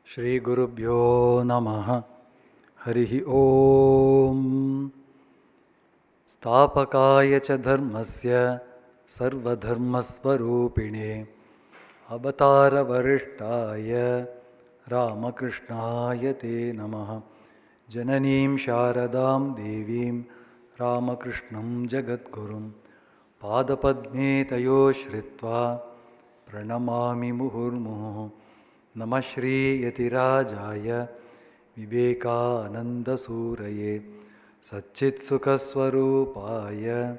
Shri Gurubhyo Namaha Harihi Om Stapakaya cha dharmasya sarvadharmasvarupine Avatara varishtaya Ramakrishna-Vivekananda te Namaha Jananim Sharadam Devim Ramakrishnam Jagadgurum Padapadme tayo shritva Pranamami muhurmuhu Namah Shri Yatirajaya Vivekananda Suraye Satchit Sukhaswarupaya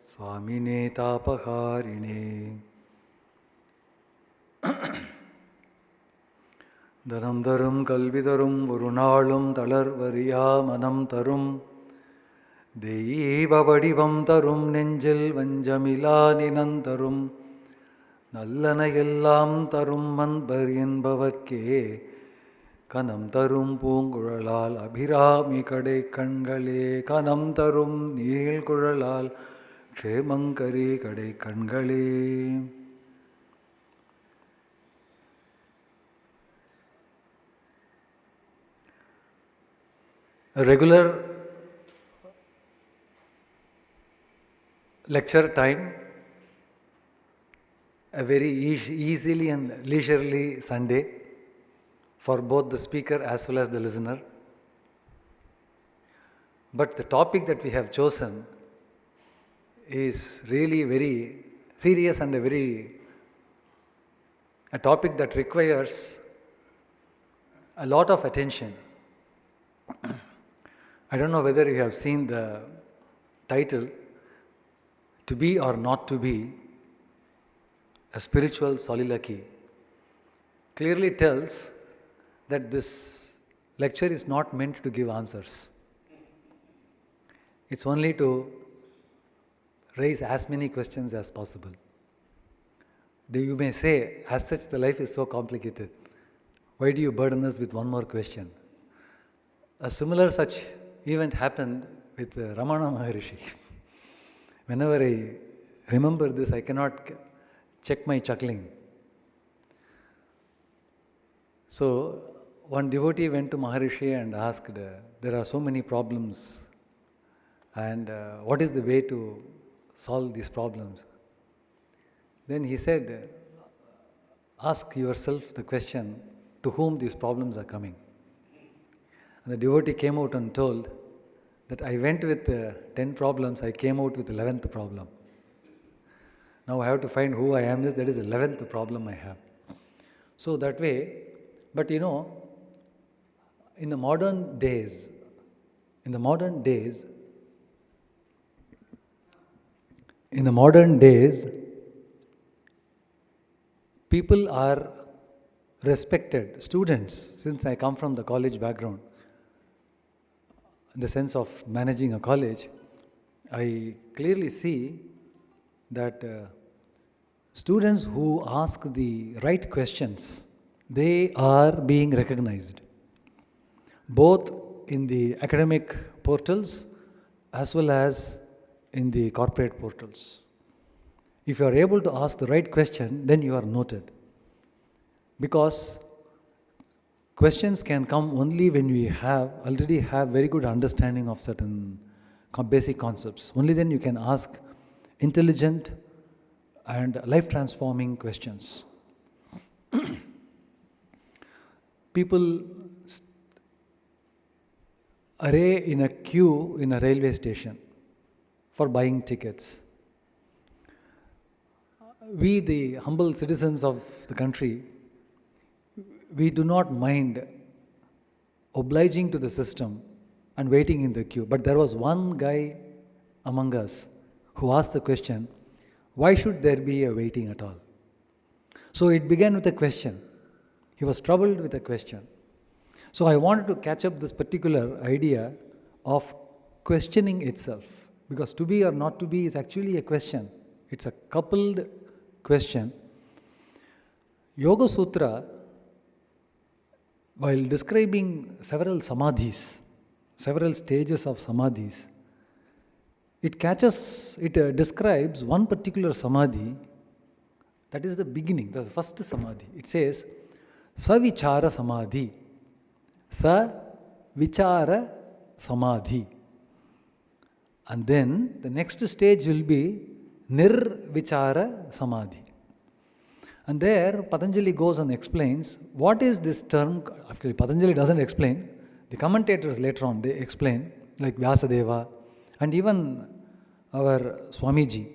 Swamine Tapaharine Dharam Dharam Kalvidarum Vurunalum Talar Variya Manam Tarum Deivavadivam Tarum Nenjil Vanjamila Ninantarum நல்லன எல்லாம் தரும் அன்பர் என்பவர்க்கே கனம் தரும் பூங்குழலால் அபிராமி கடை கண்களே கனம் தரும் நீள்குழலால் க்ஷேமங்கரி கடை கண்களே. A regular lecture time, a very easily and leisurely Sunday for both the speaker as well as the listener. But the topic that we have chosen is really very serious and a topic that requires a lot of attention. I don't know whether you have seen the title, To Be or Not to Be, a spiritual soliloquy. Clearly tells that this lecture is not meant to give answers. It's only to raise as many questions as possible. You may say, as such, the life is so complicated. Why do you burden us with one more question? A similar such event happened with Ramana Maharishi. Whenever I remember this, I cannot check my chuckling. So, one devotee went to Maharishi and asked, there are so many problems, and what is the way to solve these problems? Then he said, ask yourself the question, to whom these problems are coming? And the devotee came out and told that I went with 10 problems, I came out with 11th problem. Now I have to find who I am, that is the 11th problem I have. So that way, but in the modern days, people are respected. Students, since I come from the college background, in the sense of managing a college, I clearly see that students who ask the right questions, they are being recognized, both in the academic portals as well as in the corporate portals. If you are able to ask the right question, then you are noted. Because questions can come only when we already have very good understanding of certain basic concepts. Only then you can ask intelligent and life-transforming questions. People array in a queue in a railway station for buying tickets. We, the humble citizens of the country, we do not mind obliging to the system and waiting in the queue. But there was one guy among us who asked the question, why should there be a waiting at all? So it began with a question. He was troubled with a question. So I wanted to catch up this particular idea of questioning itself. Because to be or not to be is actually a question. It's a coupled question. Yoga Sutra, while describing several samadhis, several stages of samadhis, it describes one particular samadhi, that is the beginning, the first samadhi. It says, Savichara samadhi. Savichara samadhi. And then the next stage will be nirvichara samadhi. And there Patanjali goes and explains what is this term. Actually, Patanjali doesn't explain. The commentators later on, they explain, like Vyasadeva and even our Swamiji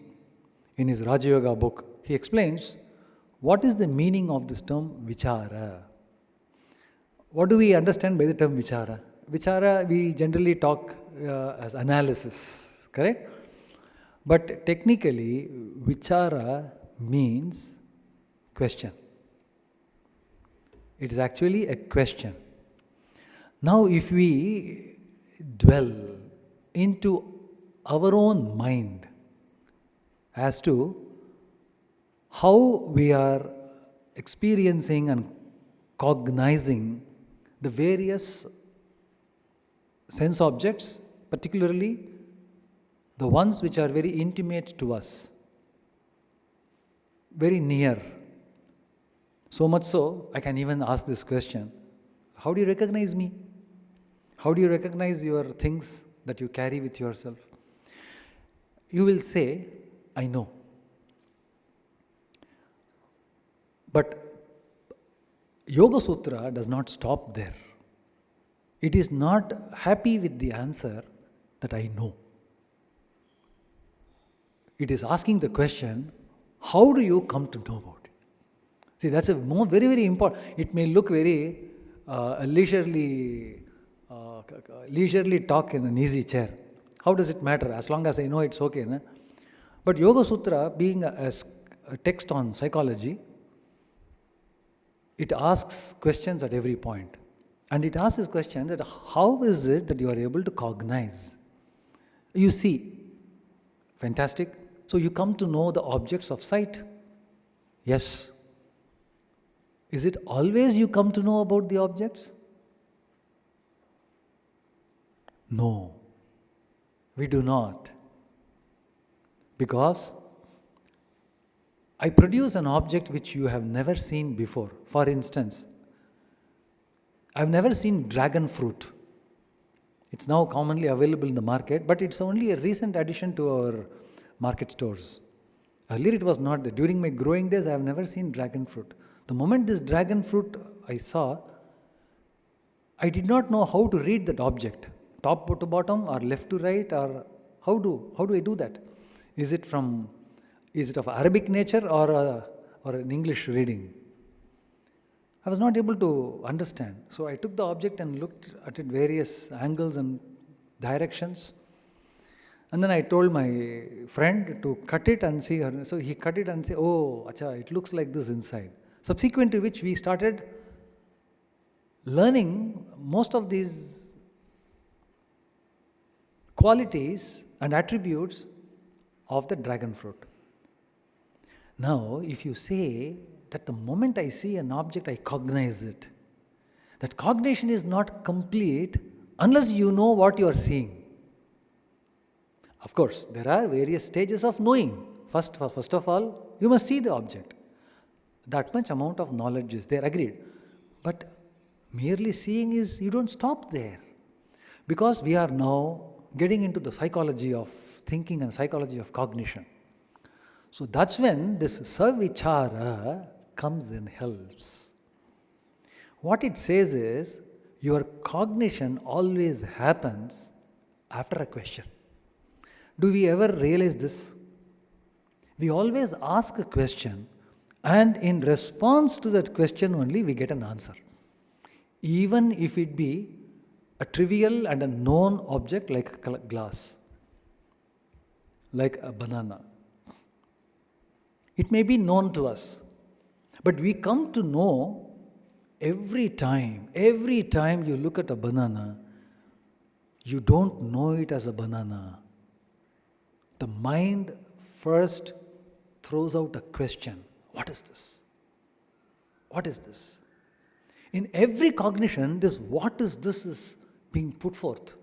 in his Raja Yoga book. He explains what is the meaning of this term vichara. What do we understand by the term vichara? Vichara, we generally talk as analysis, correct? But technically, vichara means question. It is actually a question. Now, if we dwell into our own mind as to how we are experiencing and cognizing the various sense objects, particularly the ones which are very intimate to us, very near. So much so, I can even ask this question: how do you recognize me? How do you recognize your things that you carry with yourself? You will say, I know. But Yoga Sutra does not stop there. It is not happy with the answer that I know. It is asking the question, how do you come to know about it? See, that's a very, very important. It may look very leisurely talk in an easy chair. How does it matter? As long as I know, it's okay. Na? But Yoga Sutra, being a text on psychology, it asks questions at every point. And it asks this question that how is it that you are able to cognize? You see. Fantastic. So you come to know the objects of sight. Yes. Is it always you come to know about the objects? No. We do not. Because I produce an object which you have never seen before. For instance, I've never seen dragon fruit. It's now commonly available in the market, but it's only a recent addition to our market stores. Earlier it was not there. During my growing days, I have never seen dragon fruit. The moment this dragon fruit I saw, I did not know how to read that object. Top to bottom or left to right, or how do I do that? Is it of Arabic nature or an English reading? I was not able to understand. So I took the object and looked at it various angles and directions. And then I told my friend to cut it and see her. So he cut it and said, oh, acha, it looks like this inside. Subsequent to which we started learning most of these qualities and attributes of the dragon fruit. Now, if you say that the moment I see an object, I cognize it, that cognition is not complete unless you know what you are seeing. Of course, there are various stages of knowing. First of all, you must see the object. That much amount of knowledge is there, agreed. But merely seeing is, you don't stop there. Because we are now getting into the psychology of thinking and psychology of cognition. So that's when this savichara comes and helps. What it says is, your cognition always happens after a question. Do we ever realize this? We always ask a question, and in response to that question only we get an answer. Even if it be a trivial and a known object like a glass, like a banana. It may be known to us, but we come to know every time you look at a banana, you don't know it as a banana. The mind first throws out a question. What is this? What is this? In every cognition, this what is this is being put forth.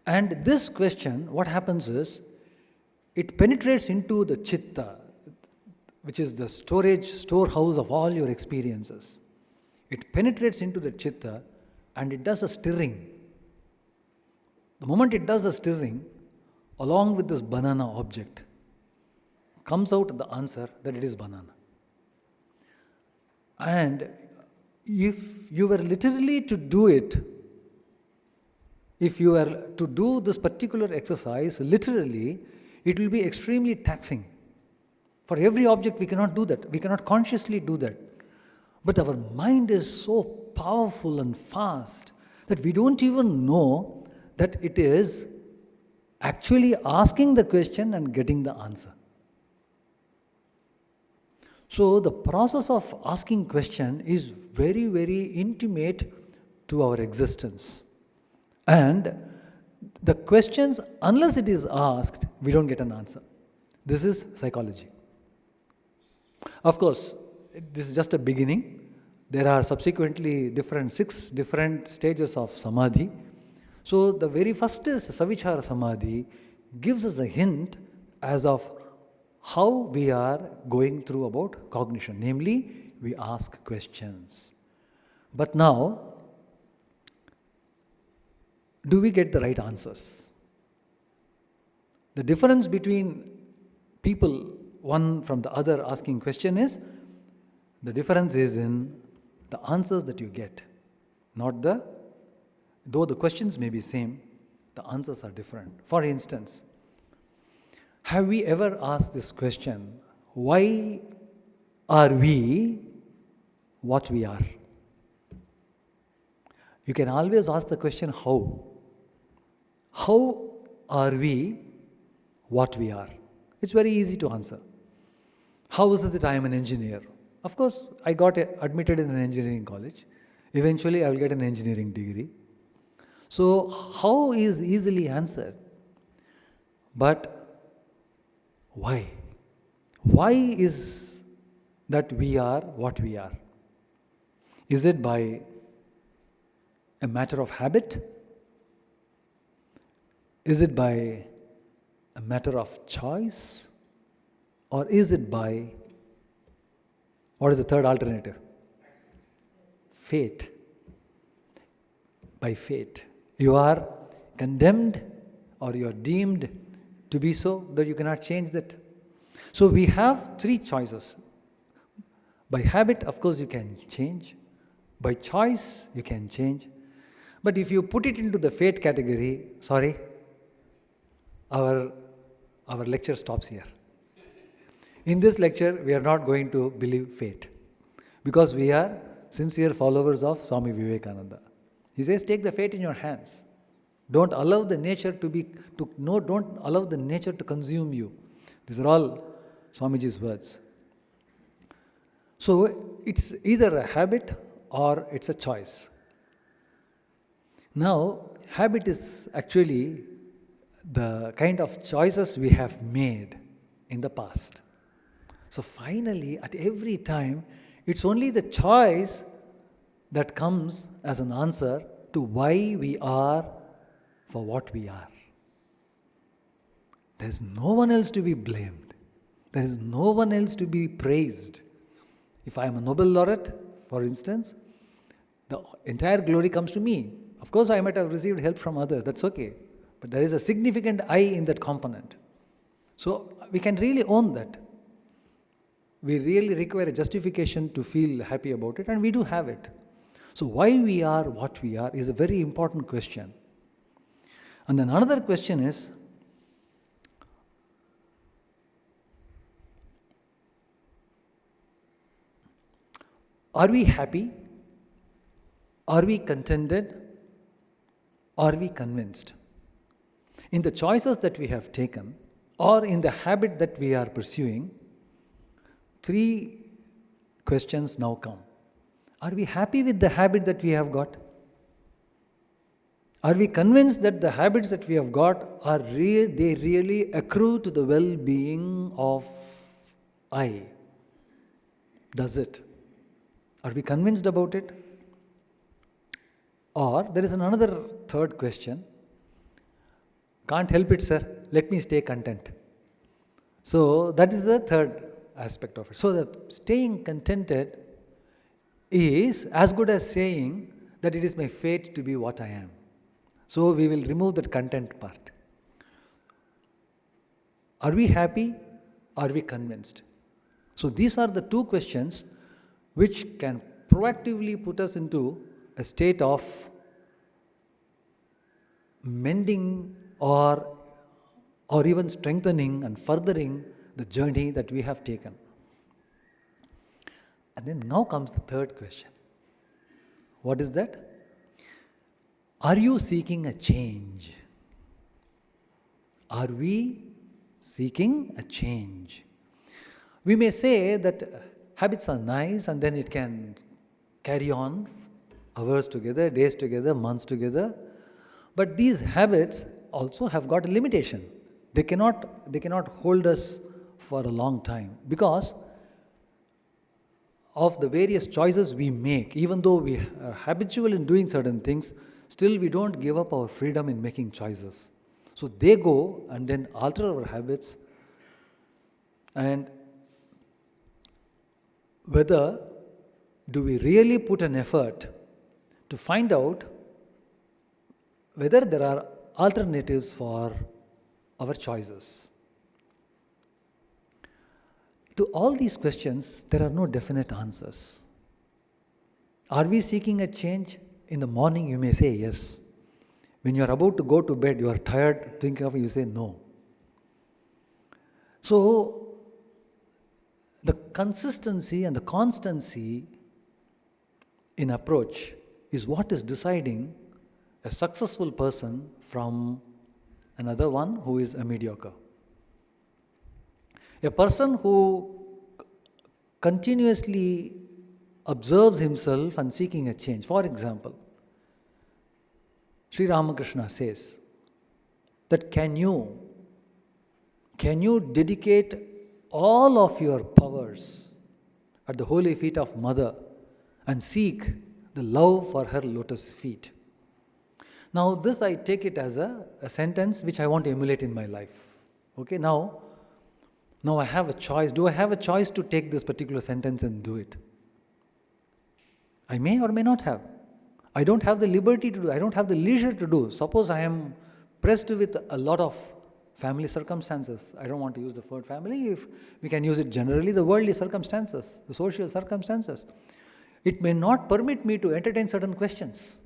And this question, what happens is, it penetrates into the chitta, which is the storehouse of all your experiences. It penetrates into the chitta and it does a stirring. The moment it does a stirring, along with this banana object, comes out the answer that it is banana. And if you were literally to do it, if you were to do this particular exercise literally, it will be extremely taxing. For every object, we cannot do that. We cannot consciously do that. But our mind is so powerful and fast that we don't even know that it is actually asking the question and getting the answer. So the process of asking question is very, very intimate to our existence. And the questions, unless it is asked, we don't get an answer. This is psychology. Of course, this is just a beginning. There are subsequently 6 different stages of samadhi. So the very first is Savichara Samadhi, gives us a hint as of how we are going through about cognition. Namely, we ask questions. But now, do we get the right answers? The difference between people, one from the other asking question is, the difference is in the answers that you get, not though the questions may be same, the answers are different. For instance, have we ever asked this question, why are we what we are? You can always ask the question, how? How are we what we are? It's very easy to answer. How is it that I am an engineer? Of course, I got admitted in an engineering college. Eventually, I will get an engineering degree. So, how is easily answered. But why? Why is that we are what we are? Is it by a matter of habit? Is it by a matter of choice? Or is it by, what is the third alternative? Fate. By fate. You are condemned or you are deemed to be so that you cannot change that. So we have 3 choices. By habit, of course, you can change. By choice, you can change. But if you put it into the fate category, sorry, our lecture stops here. In this lecture, we are not going to believe fate because we are sincere followers of Swami Vivekananda. He says, take the fate in your hands. Don't allow the nature don't allow the nature to consume you. These are all Swamiji's words. So it's either a habit or it's a choice. Now, habit is actually the kind of choices we have made in the past. So finally, at every time, it's only the choice that comes as an answer to why we are for what we are. There is no one else to be blamed. There is no one else to be praised. If I am a Nobel laureate, for instance, the entire glory comes to me. Of course, I might have received help from others. That's okay. But there is a significant I in that component. So we can really own that. We really require a justification to feel happy about it, and we do have it. So why we are what we are is a very important question. And then another question is, are we happy? Are we contented? Are we convinced? In the choices that we have taken, or in the habit that we are pursuing, 3 questions now come. Are we happy with the habit that we have got? Are we convinced that the habits that we have got are they really accrue to the well-being of I? Does it? Are we convinced about it? Or there is another third question. Can't help it, sir. Let me stay content. So that is the third aspect of it. So that staying contented is as good as saying that it is my fate to be what I am. So we will remove that content part. Are we happy? Are we convinced? So these are the two questions which can proactively put us into a state of mending or even strengthening and furthering the journey that we have taken. And then now comes the third question. What is that? Are you seeking a change? Are we seeking a change? We may say that habits are nice and then it can carry on hours together, days together, months together. But these habits also have got a limitation. They cannot hold us for a long time because of the various choices we make. Even though we are habitual in doing certain things, still we don't give up our freedom in making choices. So they go and then alter our habits, and whether do we really put an effort to find out whether there are alternatives for our choices. To all these questions, there are no definite answers. Are we seeking a change? In the morning, you may say yes. When you are about to go to bed, you are tired, thinking of it, you say no. So, the consistency and the constancy in approach is what is deciding a successful person from another one who is a mediocre. A person who continuously observes himself and seeking a change. For example, Sri Ramakrishna says that can you dedicate all of your powers at the holy feet of Mother and seek the love for her lotus feet? Now this I take it as a sentence which I want to emulate in my life. Okay, now I have a choice. Do I have a choice to take this particular sentence and do it? I may or may not have. I don't have the liberty to do. I don't have the leisure to do. Suppose I am pressed with a lot of family circumstances. I don't want to use the word family. If we can use it generally, the worldly circumstances, the social circumstances. It may not permit me to entertain certain questions,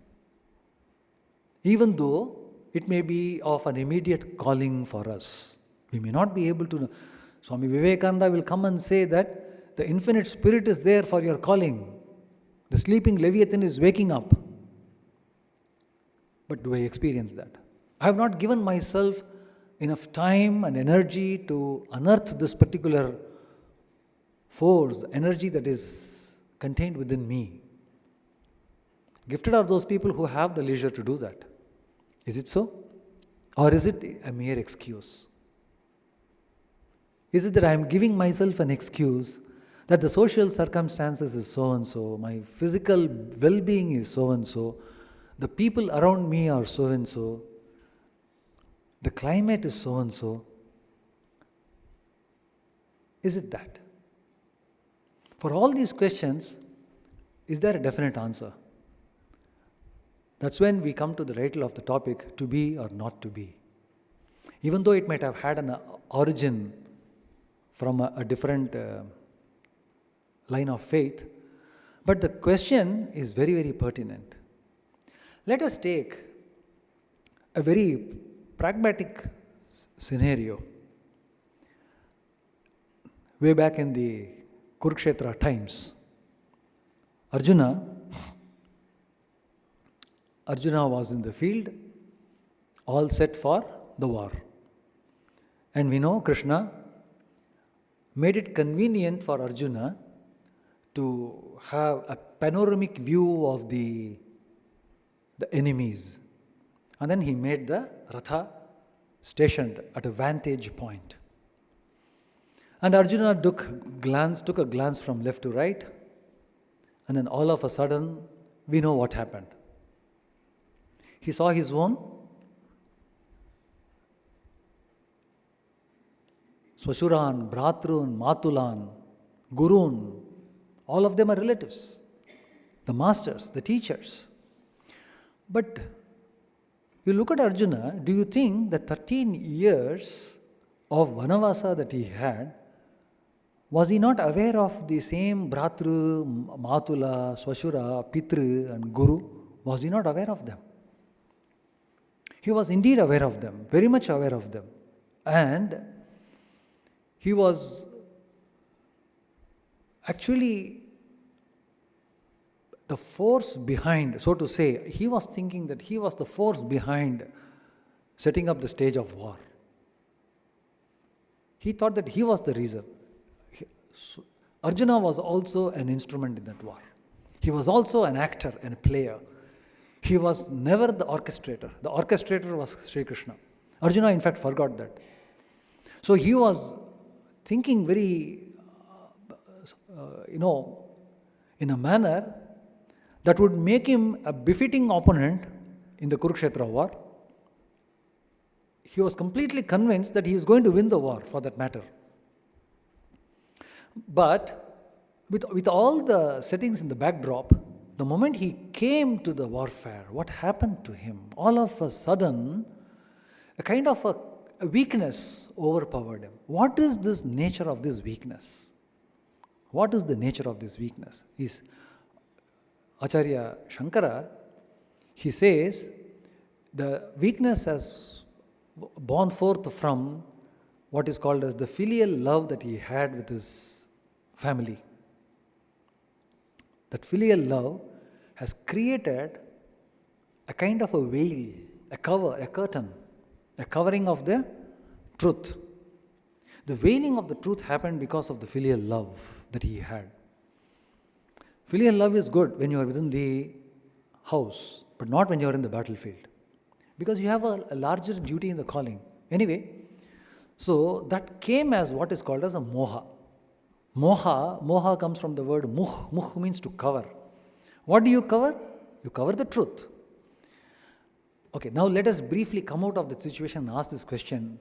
even though it may be of an immediate calling for us. We may not be able to know. Swami Vivekananda will come and say that the infinite spirit is there for your calling. The sleeping Leviathan is waking up. But do I experience that? I have not given myself enough time and energy to unearth this particular force, energy that is contained within me. Gifted are those people who have the leisure to do that. Is it so? Or is it a mere excuse? Is it that I am giving myself an excuse that the social circumstances is so and so, my physical well-being is so and so, the people around me are so and so, the climate is so and so? Is it that? For all these questions, is there a definite answer? That's when we come to the title of the topic, to be or not to be. Even though it might have had an origin from a different line of faith, but the question is very, very pertinent. Let us take a very pragmatic scenario. Way back in the Kurukshetra times, Arjuna was in the field, all set for the war. And we know Krishna made it convenient for Arjuna to have a panoramic view of the enemies. And then he made the Ratha stationed at a vantage point. And Arjuna took a glance from left to right, and then all of a sudden, we know what happened. He saw his own Swashuran, Bhratrun, Matulan, Gurun, all of them are relatives. the masters, the teachers. But you look at Arjuna, do you think that 13 years of Vanavasa that he had, was he not aware of the same Bhratru, Matula, Swashura, Pitru and Guru? Was he not aware of them? He was indeed aware of them, very much aware of them. And he was actually the force behind, so to say, he was thinking that he was the force behind setting up the stage of war. He thought that he was the reason. Arjuna was also an instrument in that war. He was also an actor and a player. He was never the orchestrator. The orchestrator was Sri Krishna. Arjuna, in fact, forgot that. So he was thinking very, in a manner that would make him a befitting opponent in the Kurukshetra war. He was completely convinced that he is going to win the war, for that matter. But with all the settings in the backdrop, the moment he came to the warfare, what happened to him? All of a sudden, a kind of a weakness overpowered him. What is this nature of this weakness? What is the nature of this weakness? Is Acharya Shankara, he says, the weakness has born forth from what is called as the filial love that he had with his family. That filial love has created a kind of a veil, a cover, a curtain, a covering of the truth. The veiling of the truth happened because of the filial love that he had. Filial love is good when you are within the house, but not when you are in the battlefield, because you have a larger duty in the calling. Anyway, so that came as what is called as a moha. Moha comes from the word muh. Muh means to cover. What do you cover? You cover the truth. Okay, now let us briefly come out of the situation and ask this question.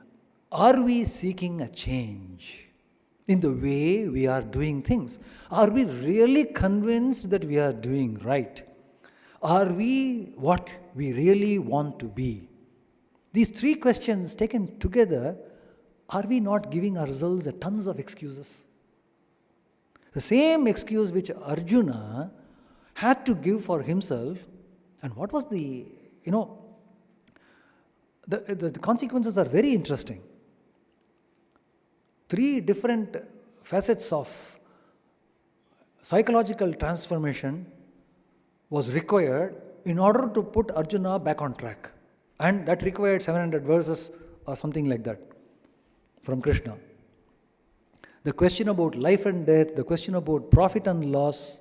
Are we seeking a change in the way we are doing things? Are we really convinced that we are doing right? Are we what we really want to be? These three questions taken together, are we not giving ourselves tons of excuses? The same excuse which Arjuna had to give for himself, and what was the consequences are very interesting. Three different facets of psychological transformation was required in order to put Arjuna back on track. And that required 700 verses or something like that from Krishna. The question about life and death, the question about profit and loss,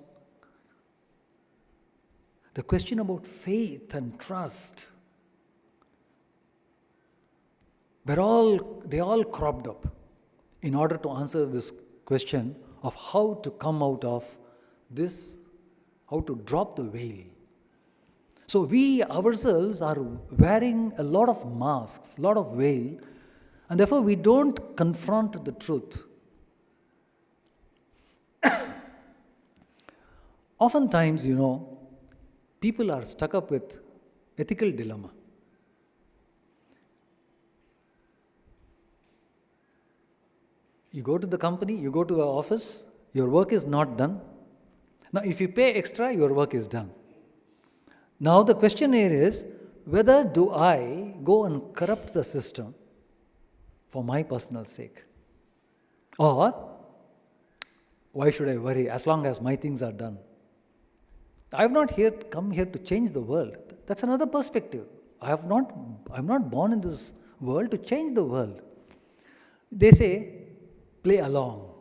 the question about faith and trust, they all cropped up in order to answer this question of how to come out of this, how to drop the veil. So we ourselves are wearing a lot of masks, a lot of veil, and therefore we don't confront the truth. Oftentimes, people are stuck up with ethical dilemma. You go to the company, you go to the office, your work is not done. Now, if you pay extra, your work is done. Now, the question here is, whether do I go and corrupt the system for my personal sake? Or, why should I worry as long as my things are done? I have not come here to change the world. That's another perspective. I'm not born in this world to change the world. They say, play along.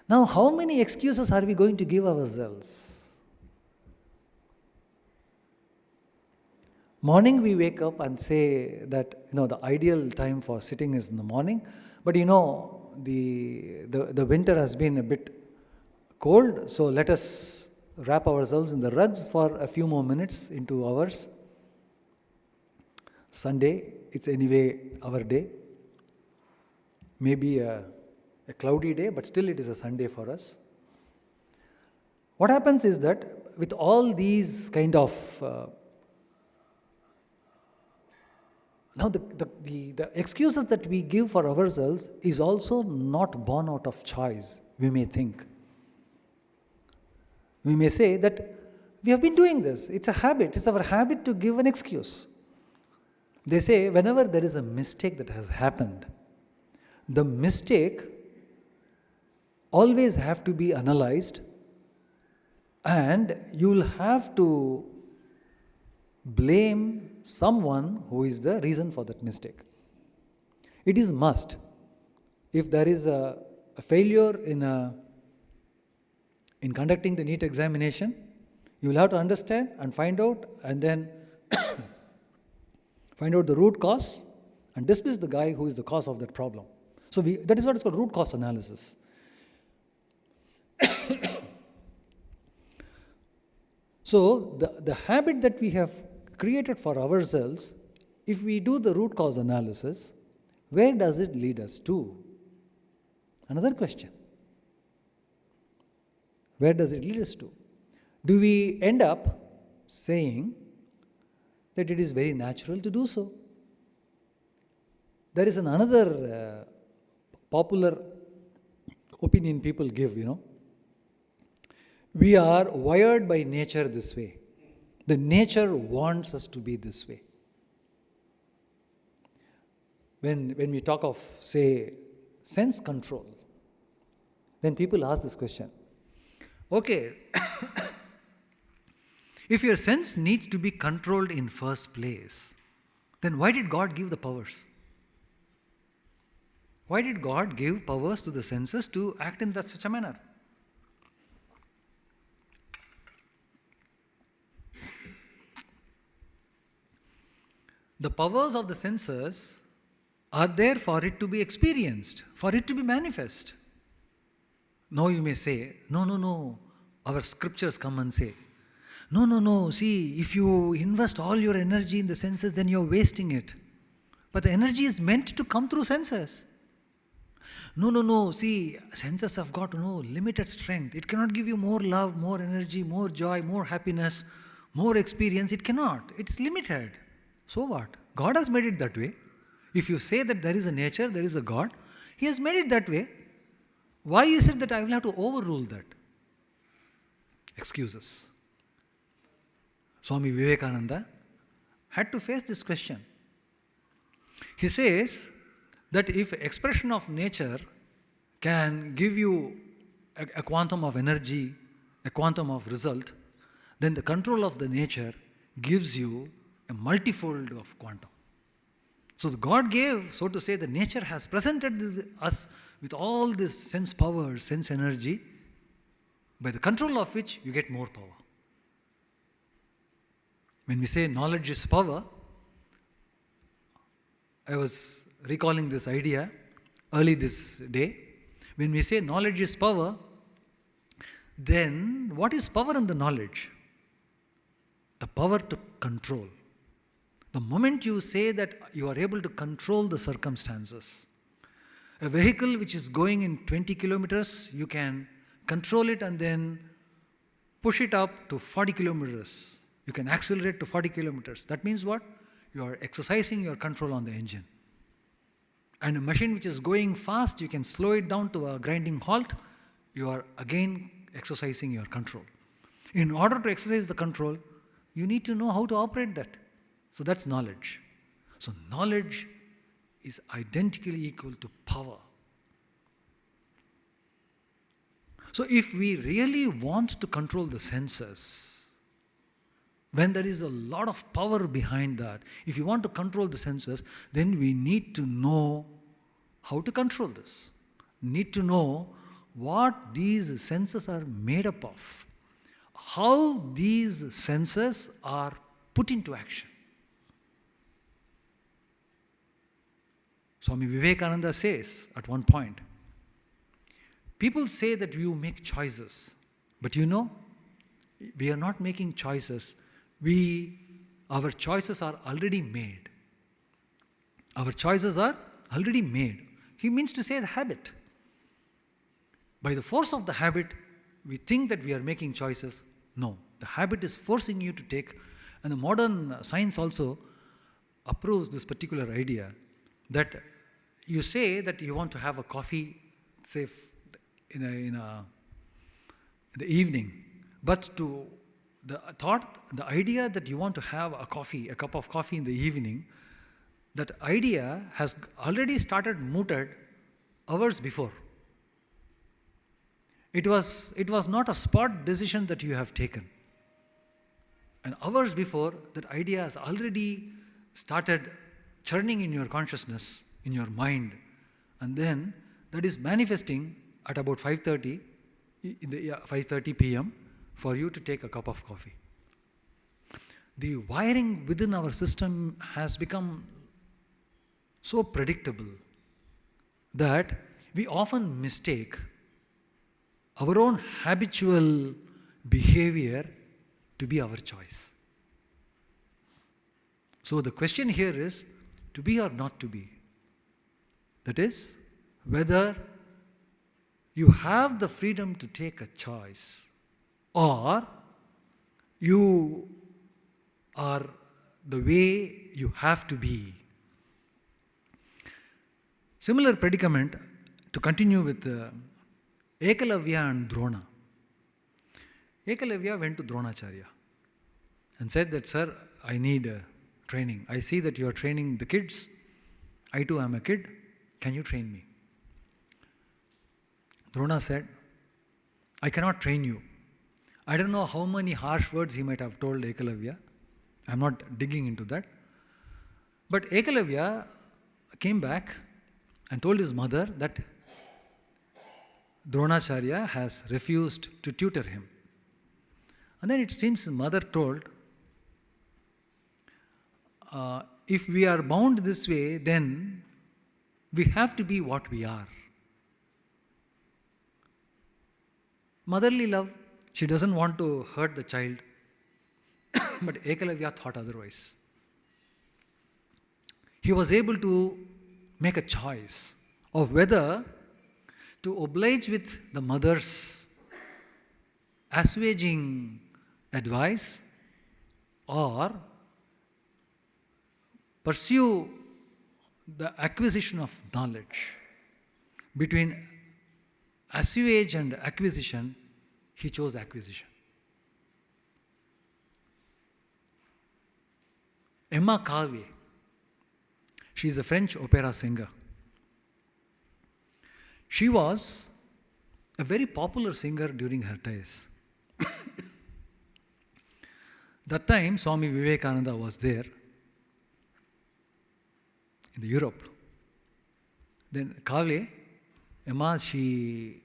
Now, how many excuses are we going to give ourselves? Morning we wake up and say that the ideal time for sitting is in the morning, but the winter has been a bit cold, so let us wrap ourselves in the rugs for a few more minutes into hours. Sunday, it's anyway our day. Maybe a cloudy day, but still it is a Sunday for us. what happens is that with all these kind of now the excuses that we give for ourselves is also not born out of choice, we may think. We may say that we have been doing this. It's a habit. It's our habit to give an excuse. They say whenever there is a mistake that has happened, the mistake always have to be analyzed, and you'll have to blame someone who is the reason for that mistake. It is must. If there is a failure in conducting the NEET examination, you will have to understand and find out, and then find out the root cause and dismiss the guy who is the cause of that problem. So that is what is called root cause analysis. So the habit that we have created for ourselves, if we do the root cause analysis, where does it lead us to? Another question. Where does it lead us to? Do we end up saying that it is very natural to do so? There is another popular opinion people give, We are wired by nature this way. The nature wants us to be this way. When we talk of, say, sense control, when people ask this question, okay, if your sense needs to be controlled in first place, then why did God give the powers? Why did God give powers to the senses to act in such a manner? The powers of the senses are there for it to be experienced, for it to be manifest. Now you may say, no, our scriptures come and say, no, see, if you invest all your energy in the senses, then you're wasting it. But the energy is meant to come through senses. No, see, senses have got limited strength. It cannot give you more love, more energy, more joy, more happiness, more experience. It cannot. It's limited. So what? God has made it that way. If you say that there is a nature, there is a God, He has made it that way. Why is it that I will have to overrule that? Excuses. Swami Vivekananda had to face this question. He says that if expression of nature can give you a quantum of energy, a quantum of result, then the control of the nature gives you a multifold of quantum. So God gave, so to say, the nature has presented us with all this sense power, sense energy, by the control of which you get more power. When we say knowledge is power, I was recalling this idea early this day. When we say knowledge is power, then what is power in the knowledge? The power to control. The moment you say that you are able to control the circumstances, a vehicle which is going in 20 kilometers, you can control it and then push it up to 40 kilometers. You can accelerate to 40 kilometers. That means what? You are exercising your control on the engine. And a machine which is going fast, you can slow it down to a grinding halt. You are again exercising your control. In order to exercise the control, you need to know how to operate that. So that's knowledge. So knowledge is identically equal to power. So if we really want to control the senses, when there is a lot of power behind that, if you want to control the senses, then we need to know how to control this. Need to know what these senses are made up of, how these senses are put into action. Swami Vivekananda says at one point, people say that you make choices, but we are not making choices. Our choices are already made. Our choices are already made. He means to say the habit. By the force of the habit, we think that we are making choices. No, the habit is forcing you to take, and the modern science also approves this particular idea that you say that you want to have a coffee, say, in the evening, but the idea that you want to have a cup of coffee in the evening, that idea has already started mooted hours before. It was not a spot decision that you have taken. And hours before, that idea has already started churning in your consciousness, in your mind. And then that is manifesting at about 5:30 p.m. for you to take a cup of coffee. The wiring within our system has become so predictable that we often mistake our own habitual behavior to be our choice. So the question here is to be or not to be. That is, whether you have the freedom to take a choice or you are the way you have to be. Similar predicament, to continue with Ekalavya and Drona. Ekalavya went to Dronacharya and said that, "Sir, I need training. I see that you are training the kids. I too am a kid. Can you train me?" Drona said, "I cannot train you." I don't know how many harsh words he might have told Ekalavya. I'm not digging into that. But Ekalavya came back and told his mother that Dronacharya has refused to tutor him. And then it seems his mother told, if we are bound this way, then we have to be what we are. Motherly love, she doesn't want to hurt the child. But Ekalavya thought otherwise. He was able to make a choice of whether to oblige with the mother's assuaging advice or pursue the acquisition of knowledge. Between assuage and acquisition, he chose acquisition. Emma Calvé, she is a French opera singer. She was a very popular singer during her days. That time, Swami Vivekananda was there in Europe. Then Calvé, Emma, she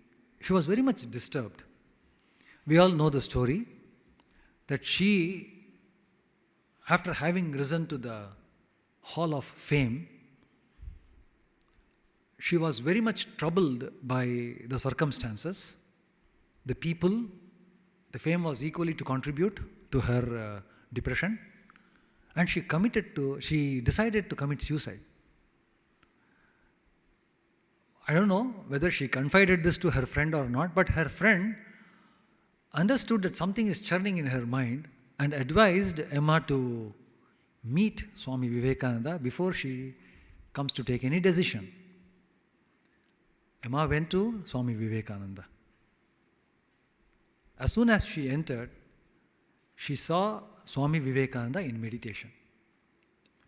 was very much disturbed. We all know the story that she, after having risen to the Hall of Fame, she was very much troubled by the circumstances. The people, the fame was equally to contribute to her depression, and she decided to commit suicide. I don't know whether she confided this to her friend or not, but her friend understood that something is churning in her mind and advised Emma to meet Swami Vivekananda before she comes to take any decision. Emma went to Swami Vivekananda. As soon as she entered, she saw Swami Vivekananda in meditation.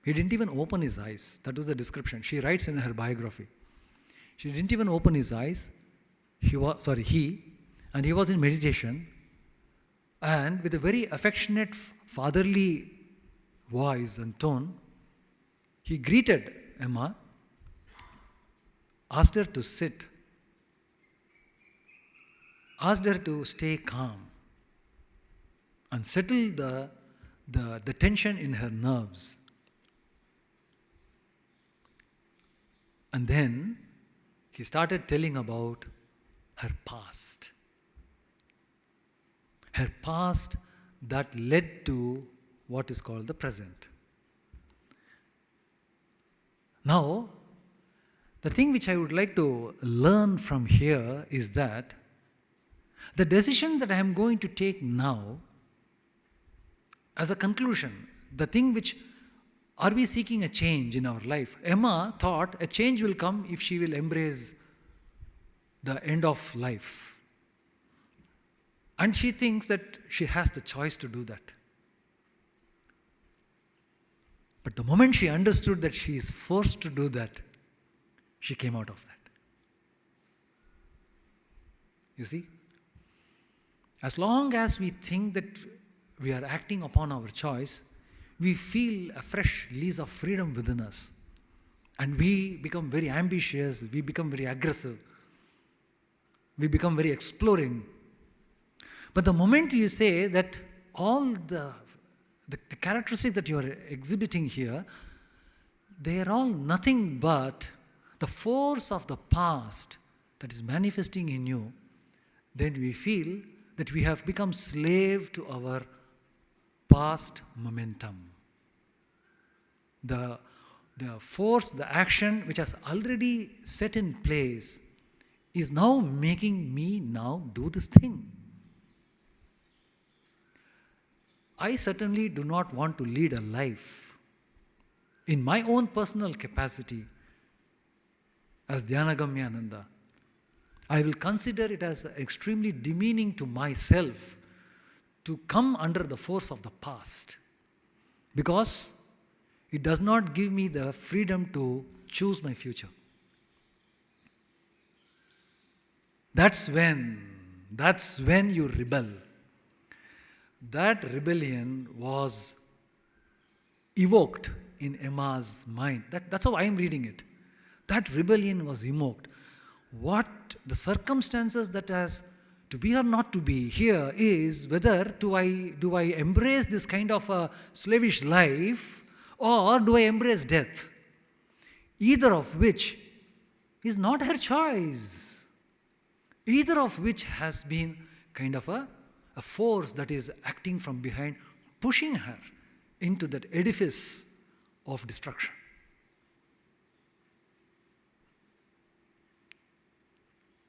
He didn't even open his eyes. That was the description. She writes in her biography. She didn't even open his eyes. He was in meditation, and with a very affectionate, fatherly voice and tone, he greeted Emma, asked her to sit, asked her to stay calm and settle the tension in her nerves. And then he started telling about her past. Her past that led to what is called the present. Now, the thing which I would like to learn from here is that The decision that I am going to take now, as a conclusion, the thing which, are we seeking a change in our life? Emma thought a change will come if she will embrace the end of life. And she thinks that she has the choice to do that. But the moment she understood that she is forced to do that, she came out of that. You see? As long as we think that we are acting upon our choice, we feel a fresh lease of freedom within us. And we become very ambitious, we become very aggressive, we become very exploring. But the moment you say that all the characteristics that you are exhibiting here, they are all nothing but the force of the past that is manifesting in you, then we feel that we have become slave to our past momentum. The force, the action which has already set in place is now making me now do this thing. I certainly do not want to lead a life in my own personal capacity as Dhyanagamyananda. I will consider it as extremely demeaning to myself to come under the force of the past, because it does not give me the freedom to choose my future. That's when you rebel. That rebellion was evoked in Emma's mind. That's how I am reading it. That rebellion was evoked. What the circumstances that has to be or not to be here is whether do I embrace this kind of a slavish life, or do I embrace death? Either of which is not her choice. Either of which has been kind of a force that is acting from behind, pushing her into that edifice of destruction.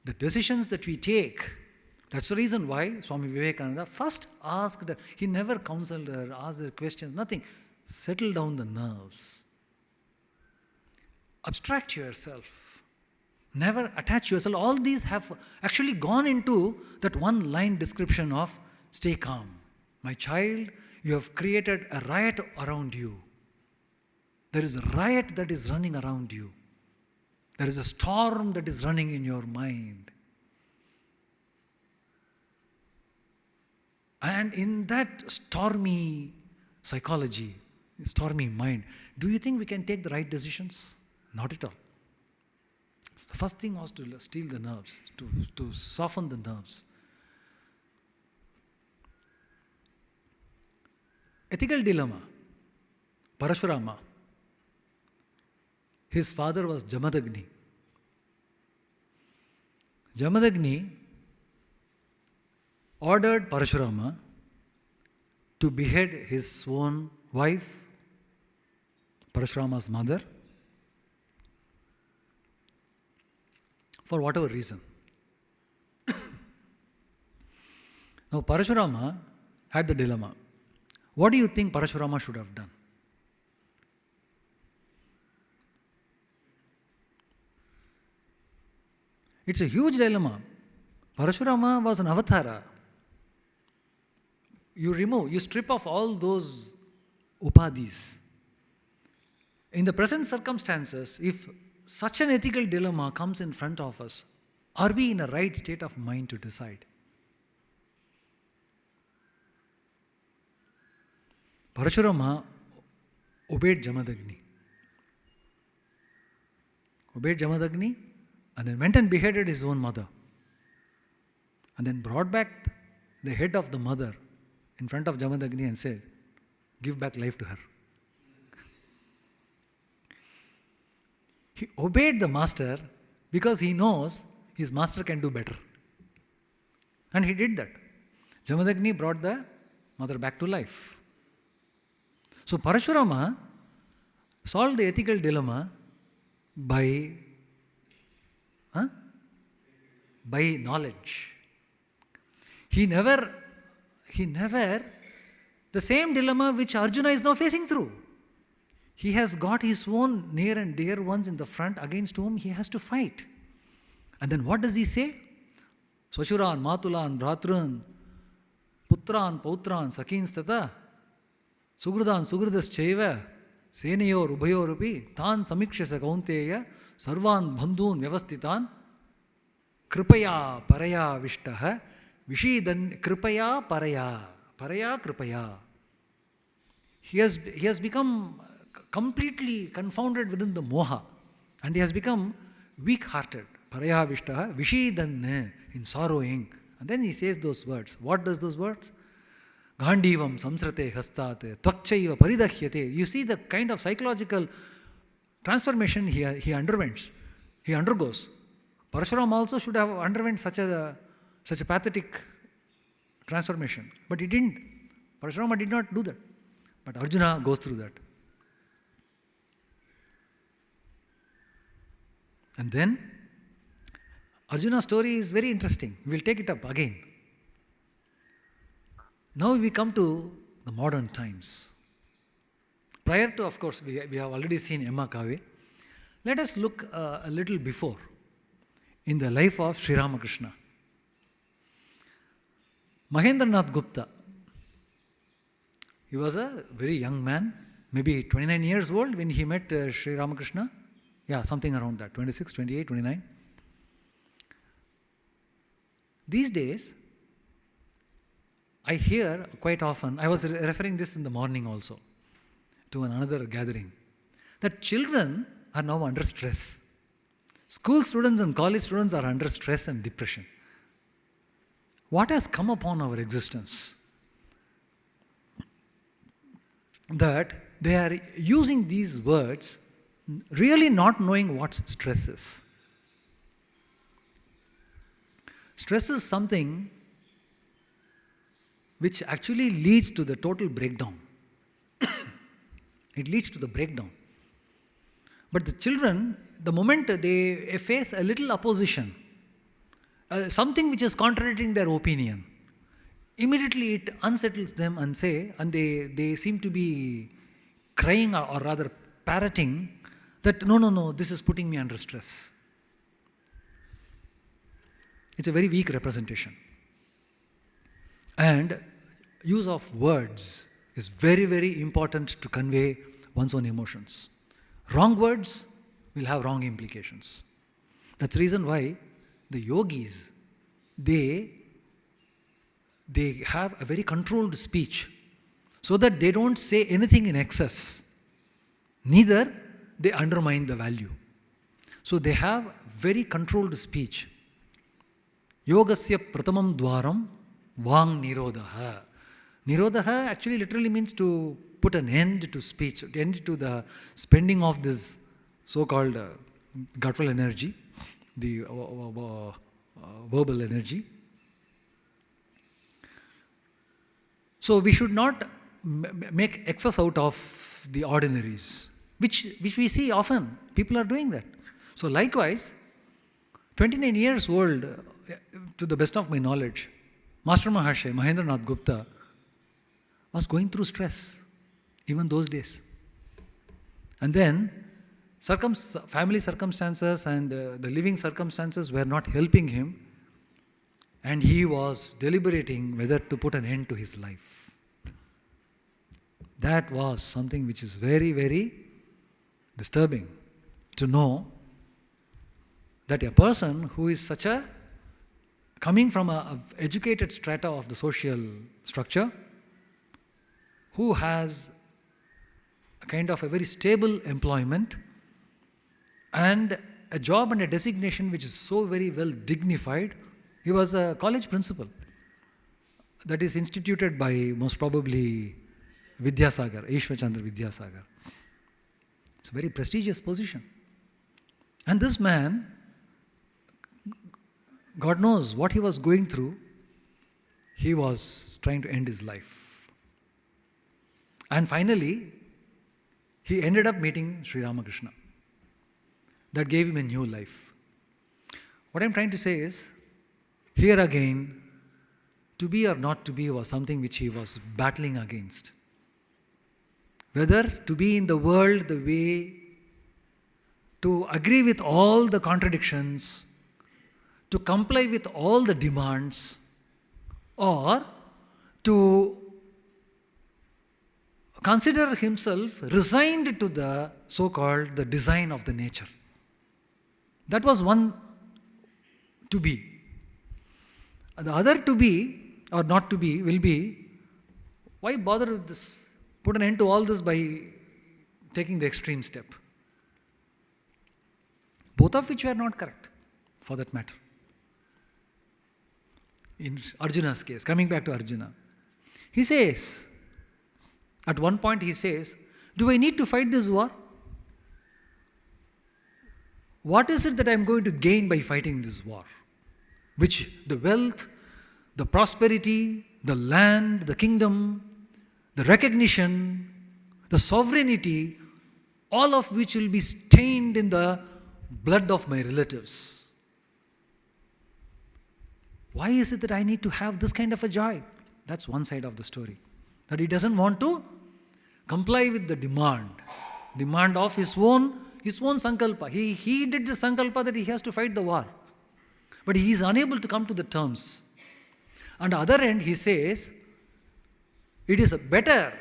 The decisions that we take, that's the reason why Swami Vivekananda first asked her. He never counseled her, asked her questions, nothing. Settle down the nerves. Abstract yourself. Never attach yourself. All these have actually gone into that one line description of stay calm. My child, you have created a riot around you. There is a riot that is running around you. There is a storm that is running in your mind. And in that stormy psychology, stormy mind, do you think we can take the right decisions? Not at all. So the first thing was to steel the nerves, to soften the nerves. Ethical dilemma. Parashurama. His father was Jamadagni. Jamadagni ordered Parashurama to behead his own wife, Parashurama's mother, for whatever reason. Now Parashurama had the dilemma. What do you think Parashurama should have done? It's a huge dilemma. Parashurama was an avatara. You strip off all those upadhis. In the present circumstances, if such an ethical dilemma comes in front of us, are we in a right state of mind to decide? Parashurama obeyed Jamadagni. And then went and beheaded his own mother. And then brought back the head of the mother in front of Jamadagni and said, give back life to her. He obeyed the master because he knows his master can do better. And he did that. Jamadagni brought the mother back to life. So Parashurama solved the ethical dilemma by knowledge. He never, the same dilemma which Arjuna is now facing through. He has got his own near and dear ones in the front against whom he has to fight. And then what does he say? Swashuran, Matulan, Bhratrun, Putran, Pautran, Sakinstata, Sugrudan, Sugrudas Chaiva, Senayor, Ubhayorupi, Tan Samikshasa Kaunteya, Sarvan Bandhun Vyavastitan, Kripaya Paraya Vishtaha, Vishidan Kripaya Paraya, Paraya Kripaya. He has become completely confounded within the moha, and he has become weak-hearted. Paraya Vishtaha, Vishidan, in sorrowing. And then he says those words. What does those words? Gandhivam samsrate hastate, tvakchaiva paridahyate. You see the kind of psychological transformation he undergoes. Parashuram also should have underwent such a pathetic transformation. But he didn't. Parashurama did not do that. But Arjuna goes through that. And then Arjuna's story is very interesting. We will take it up again. Now we come to the modern times. Prior to, of course, we have already seen Emma Kave. Let us look a little before in the life of Sri Ramakrishna. Mahendranath Gupta. He was a very young man, maybe 29 years old when he met Sri Ramakrishna. Yeah, something around that, 26, 28, 29. These days, I hear quite often, I was referring this in the morning also to another gathering, that children are now under stress. School students and college students are under stress and depression. What has come upon our existence? That they are using these words really not knowing what stress is. Stress is something which actually leads to the total breakdown. It leads to the breakdown. But the children, the moment they face a little opposition, something which is contradicting their opinion, immediately it unsettles them and they seem to be crying or rather parroting that no, this is putting me under stress. It's a very weak representation. And use of words is very, very important to convey one's own emotions. Wrong words will have wrong implications. That's the reason why the yogis, they have a very controlled speech so that they don't say anything in excess. Neither they undermine the value. So they have very controlled speech. Yogasya pratamam dwaram vang nirodha. Nirodha actually literally means to put an end to speech, end to the spending of this so-called guttural energy, the verbal energy. So we should not make excess out of the ordinaries, which we see often. People are doing that. So likewise, 29 years old, to the best of my knowledge, Master Mahashay, Mahendranath Gupta, was going through stress, even those days. And then, family circumstances and the living circumstances were not helping him, and he was deliberating whether to put an end to his life. That was something which is very, very disturbing to know that a person who is coming from a educated strata of the social structure, who has a kind of a very stable employment and a job and a designation which is so very well dignified. He was a college principal that is instituted by most probably Vidyasagar, Ishwachandra Vidyasagar. It's a very prestigious position. And this man, God knows what he was going through, he was trying to end his life. And finally, he ended up meeting Sri Ramakrishna. That gave him a new life. What I'm trying to say is, here again, to be or not to be was something which he was battling against. Whether to be in the world the way, to agree with all the contradictions, to comply with all the demands, or to consider himself resigned to the so-called the design of the nature. That was one to be. The other to be or not to be will be, why bother with this? Put an end to all this by taking the extreme step. Both of which were not correct, for that matter. In Arjuna's case, coming back to Arjuna, he says, at one point he says, do I need to fight this war? What is it that I am going to gain by fighting this war? Which the wealth, the prosperity, the land, the kingdom, the recognition, the sovereignty, all of which will be stained in the blood of my relatives. Why is it that I need to have this kind of a joy? That's one side of the story. That he doesn't want to comply with the demand of his own sankalpa. He did the sankalpa that he has to fight the war. But he is unable to come to the terms. On the other end, he says, it is better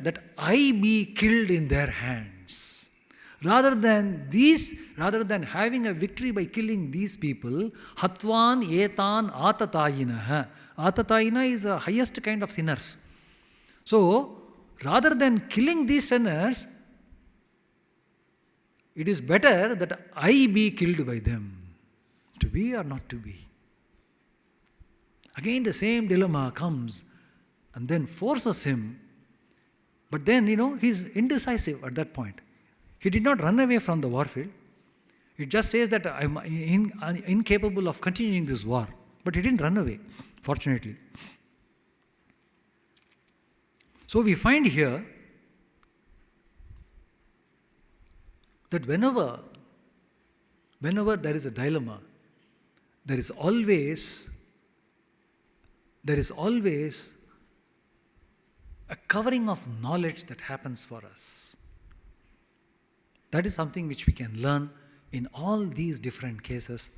that I be killed in their hands. Rather than having a victory by killing these people, hatvan etan atatayinah. Atatayina is the highest kind of sinners. So, rather than killing these sinners, it is better that I be killed by them. To be or not to be. Again the same dilemma comes and then forces him. But then, he's indecisive at that point. He did not run away from the warfield. It just says that I'm incapable of continuing this war. But he didn't run away, fortunately. So we find here that whenever there is a dilemma, there is always a covering of knowledge that happens for us. That is something which we can learn in all these different cases,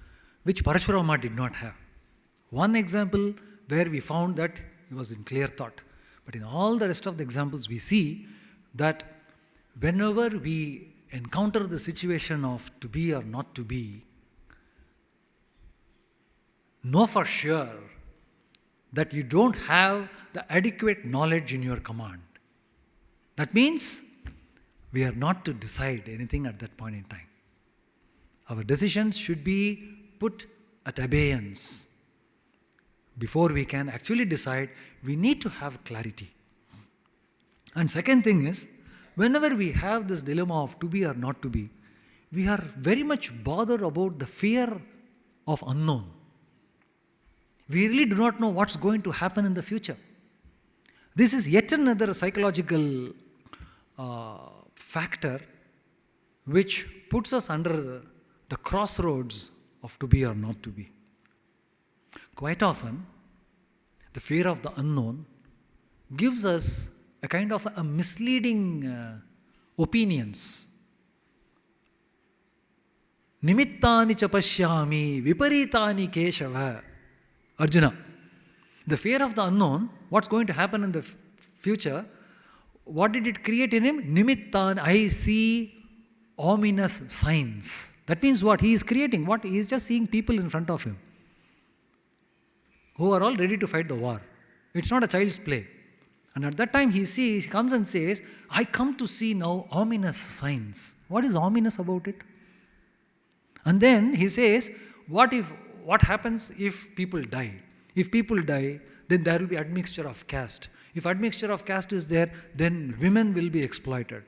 which Parashurama did not have. One example where we found that he was in clear thought. But in all the rest of the examples, we see that whenever we encounter the situation of to be or not to be, know for sure that you don't have the adequate knowledge in your command. That means we are not to decide anything at that point in time. Our decisions should be put at abeyance. Before we can actually decide, we need to have clarity. And second thing is, whenever we have this dilemma of to be or not to be, we are very much bothered about the fear of unknown. We really do not know what's going to happen in the future. This is yet another psychological factor which puts us under the crossroads of to be or not to be. Quite often, the fear of the unknown gives us a kind of a misleading opinions. Nimittani cha pashyami viparitani keshava. Arjuna. The fear of the unknown, what's going to happen in the future, what did it create in him? Nimittan, I see ominous signs. That means what? He is creating what? He is just seeing people in front of him who are all ready to fight the war. It's not a child's play. And at that time he comes and says, I come to see now ominous signs. What is ominous about it? And then he says, what happens if people die? If people die, then there will be admixture of caste. If admixture of caste is there, then women will be exploited.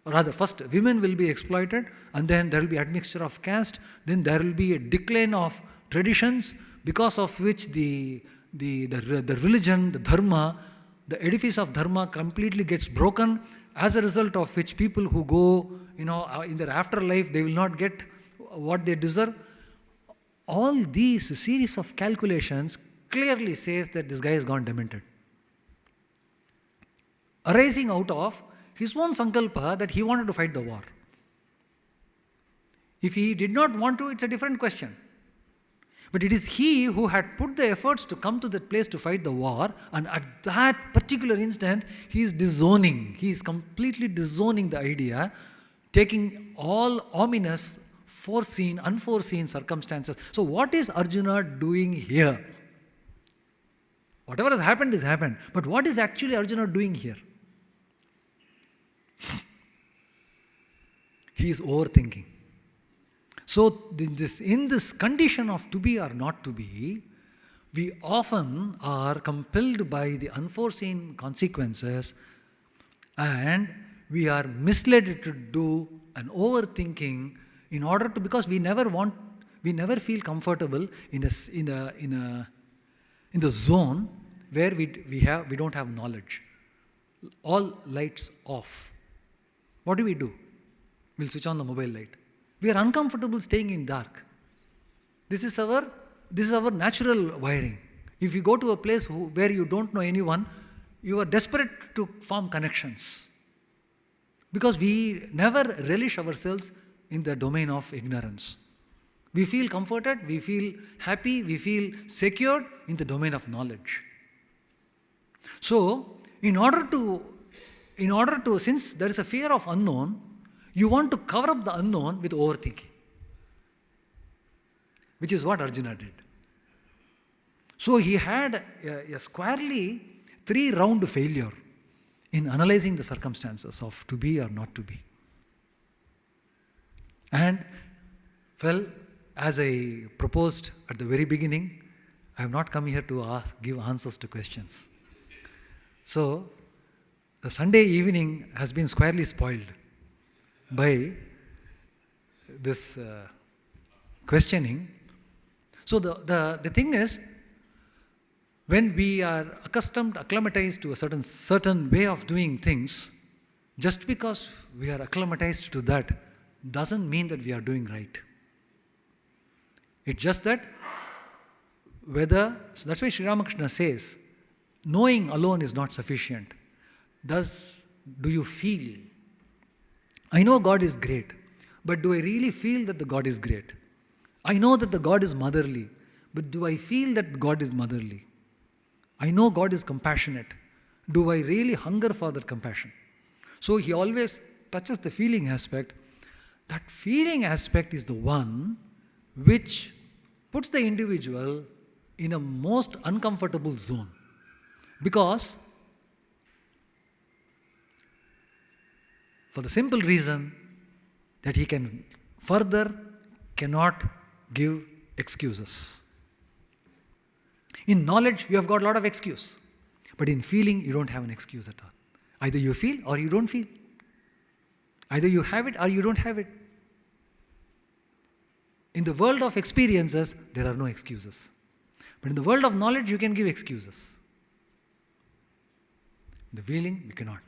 Rather, first women will be exploited, and then there will be admixture of caste. Then there will be a decline of traditions, because of which the religion, the dharma, the edifice of dharma completely gets broken. As a result of which, people who go, in their afterlife, they will not get what they deserve. All these series of calculations clearly says that this guy has gone demented. Arising out of his own sankalpa that he wanted to fight the war. If he did not want to, it's a different question. But it is he who had put the efforts to come to that place to fight the war, and at that particular instant, he is disowning. He is completely disowning the idea, taking all ominous, foreseen, unforeseen circumstances. So what is Arjuna doing here? Whatever has happened is happened. But what is actually Arjuna doing here? He is overthinking. So in this condition of to be or not to be, we often are compelled by the unforeseen consequences, and we are misled to do an overthinking in order to, because we never feel comfortable in the zone where we don't have knowledge. All lights off. What do? We'll switch on the mobile light. We are uncomfortable staying in dark. This is our natural wiring. If you go to a place where you don't know anyone, you are desperate to form connections. Because we never relish ourselves in the domain of ignorance. We feel comforted, we feel happy, we feel secured in the domain of knowledge. So, in order to, since there is a fear of unknown, you want to cover up the unknown with overthinking, which is what Arjuna did. So he had a squarely 3-round failure in analyzing the circumstances of to be or not to be. And, well, as I proposed at the very beginning, I have not come here to give answers to questions. So, the Sunday evening has been squarely spoiled by this questioning. So the thing is, when we are acclimatized to a certain way of doing things, just because we are acclimatized to that doesn't mean that we are doing right. It's just that so that's why Sri Ramakrishna says, knowing alone is not sufficient. Do you feel? I know God is great, but do I really feel that the God is great? I know that the God is motherly, but do I feel that God is motherly? I know God is compassionate. Do I really hunger for that compassion? So he always touches the feeling aspect. That feeling aspect is the one which puts the individual in a most uncomfortable zone. Because for the simple reason that he cannot give excuses. In knowledge, you have got a lot of excuse. But in feeling, you don't have an excuse at all. Either you feel or you don't feel. Either you have it or you don't have it. In the world of experiences, there are no excuses. But in the world of knowledge, you can give excuses. In the feeling, you cannot.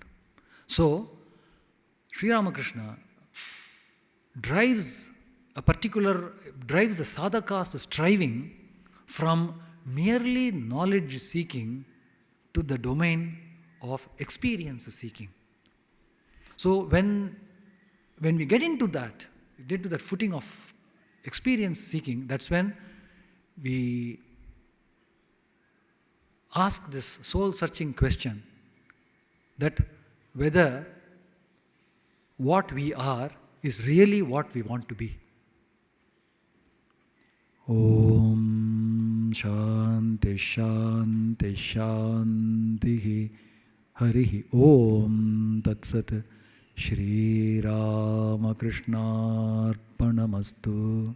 So, Sri Ramakrishna drives the sadhaka's striving from merely knowledge seeking to the domain of experience seeking. So when we get into that footing of experience seeking, that's when we ask this soul-searching question that whether what we are is really what we want to be. Om Shanti Shanti Shanti Harihi Om Tat Sat Shri Ramakrishna Arpanamastu.